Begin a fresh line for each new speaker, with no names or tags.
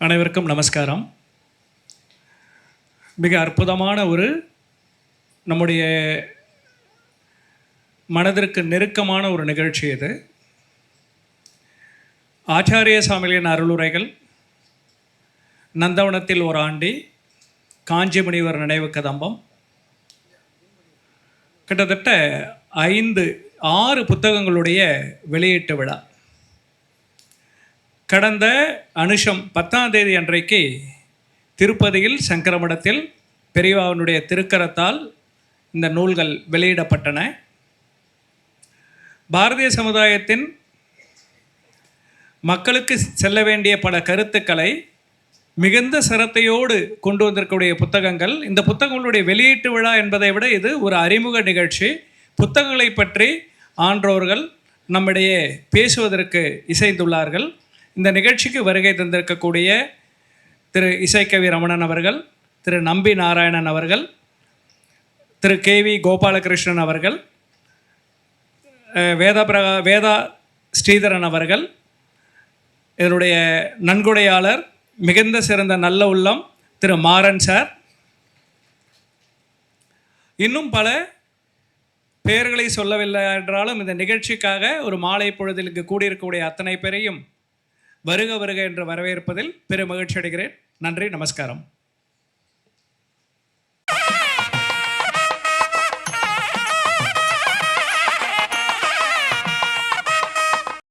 அனைவருக்கும் நமஸ்காரம். மிக அற்புதமான ஒரு நம்முடைய மனதிற்கு நெருக்கமான ஒரு நிகழ்ச்சி இது. ஆச்சாரிய சாமிகளின் அருளுரைகள், நந்தவனத்தில் ஒரு ஆண்டி, காஞ்சி முனிவர் நினைவு கதம்பம், கிட்டத்தட்ட 6 புத்தகங்களுடைய வெளியீட்டு விழா. கடந்த அனுஷம் 10ஆம் தேதி அன்றைக்கு திருப்பதியில் சங்கரமடத்தில் பெரியவாவினுடைய திருக்கரத்தால் இந்த நூல்கள் வெளியிடப்பட்டன. பாரதிய சமுதாயத்தின் மக்களுக்கு செல்ல வேண்டிய பல கருத்துக்களை மிகுந்த சிரத்தையோடு கொண்டு வந்திருக்கக்கூடிய புத்தகங்கள். இந்த புத்தகங்களுடைய வெளியீட்டு விழா என்பதை விட இது ஒரு அறிமுக நிகழ்ச்சி. புத்தகங்களை பற்றி ஆன்றோர்கள் நம்மிடையே பேசுவதற்கு இசைந்துள்ளார்கள். இந்த நிகழ்ச்சிக்கு வருகை தந்திருக்கக்கூடிய திரு இசைக்கவி ரமணன் அவர்கள், திரு நம்பி நாராயணன் அவர்கள், திரு KV கோபாலகிருஷ்ணன் அவர்கள், வேதா ஸ்ரீதரன் அவர்கள், இதனுடைய நன்கொடையாளர் மிகுந்த சிறந்த நல்ல உள்ளம் திரு மாறன் சார், இன்னும் பல பெயர்களை சொல்லவில்லை என்றாலும் இந்த நிகழ்ச்சிக்காக ஒரு மாலை பொழுதில் இங்கு கூடியிருக்கக்கூடிய அத்தனை பேரையும் வருக வருக என்று வரவேற்பதில் பெரும் மகிழ்ச்சி அடைகிறேன். நன்றி, நமஸ்காரம்.